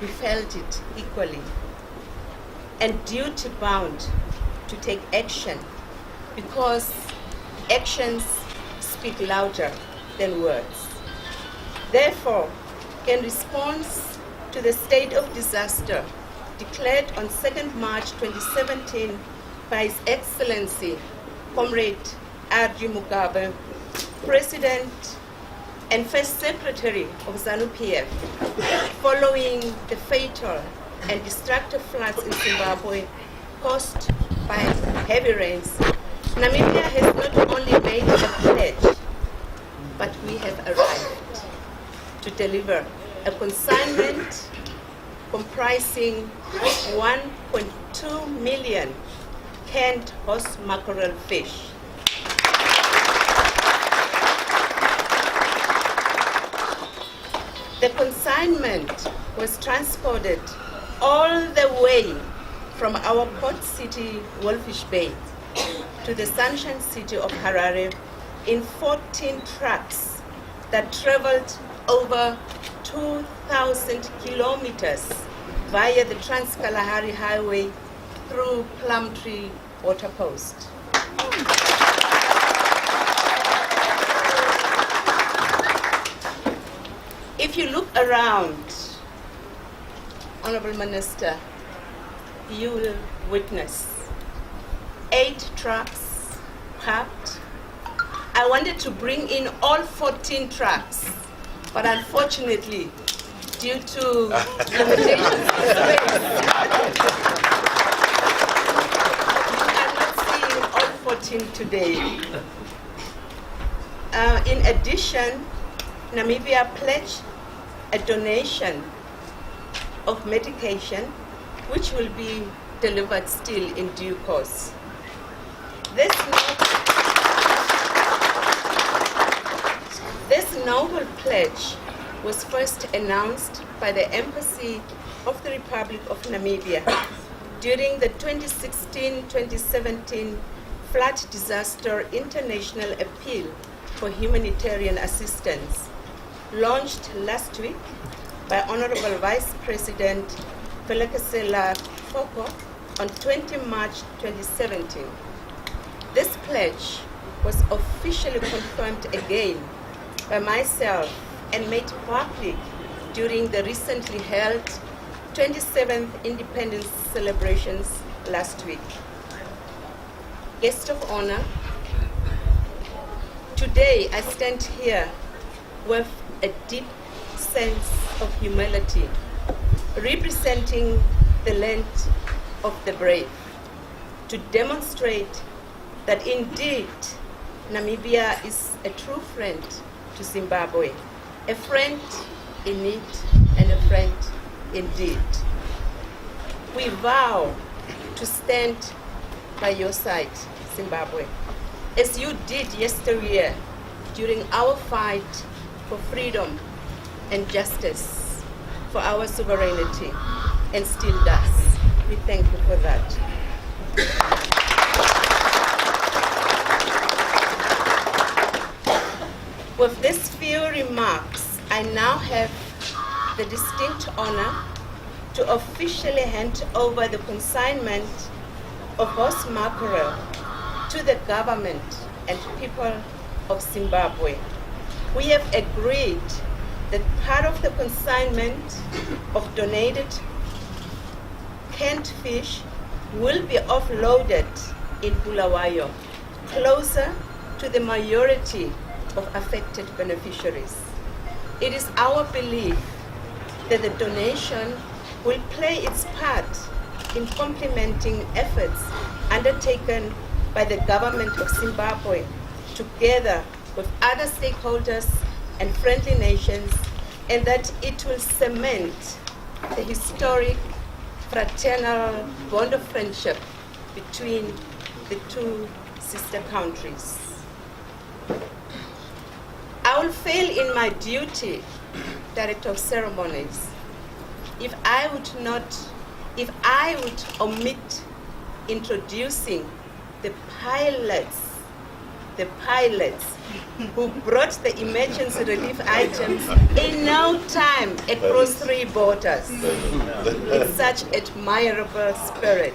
we felt it equally, and duty-bound to take action, because actions speak louder than words. Therefore, in response to the state of disaster declared on 2nd March 2017 by His Excellency, Comrade R.G. Mugabe, President and First Secretary of ZANU-PF, following the fatal and destructive floods in Zimbabwe caused by heavy rains, Namibia has not only made a pledge, but we have arrived to deliver a consignment comprising 1.2 million canned horse mackerel fish. The consignment was transported all the way from our port city, Wolfish Bay, to the Sunshine City of Harare in 14 trucks that traveled over 2,000 kilometers via the Trans-Kalahari Highway through Plumtree Water Post. If you look around, Honorable Minister, you will witness 8 trucks parked. I wanted to bring in all 14 trucks, but unfortunately, due to limitations in space, I'm not seeing all 14 today. In addition, Namibia pledged a donation of medication, which will be delivered still in due course. This noble pledge was first announced by the Embassy of the Republic of Namibia during the 2016-2017 flood disaster international appeal for humanitarian assistance, launched last week by Honorable Vice President Felekesela Foko on 20 March 2017. This pledge was officially confirmed again by myself and made public during the recently held 27th Independence celebrations last week. Guest of honor, today I stand here with a deep sense of humility, representing the land of the brave, to demonstrate that indeed Namibia is a true friend to Zimbabwe, a friend in need and a friend indeed. We vow to stand by your side, Zimbabwe, as you did yesteryear during our fight for freedom and justice, for our sovereignty, and still does. We thank you for that. With these few remarks, I now have the distinct honor to officially hand over the consignment of horse mackerel to the government and people of Zimbabwe. We have agreed that part of the consignment of donated canned fish will be offloaded in Bulawayo, closer to the majority of affected beneficiaries. It is our belief that the donation will play its part in complementing efforts undertaken by the government of Zimbabwe together with other stakeholders and friendly nations, and that it will cement the historic fraternal bond of friendship between the two sister countries. I will fail in my duty, Director of Ceremonies, if I would omit introducing the pilots the pilots who brought the emergency relief items in no time across 3 borders. It's such admirable spirit.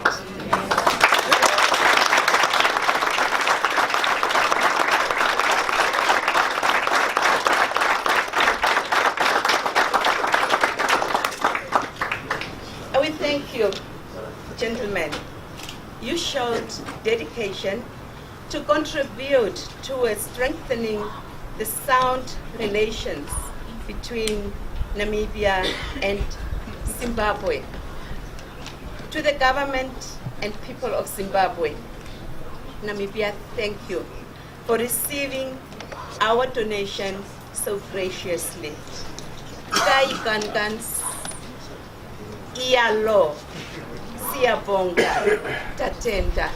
We thank you, gentlemen. You showed dedication to contribute towards strengthening the sound relations between Namibia and Zimbabwe. To the government and people of Zimbabwe, Namibia, thank you for receiving our donation so graciously. Iyalo, siyabonga, tatenda.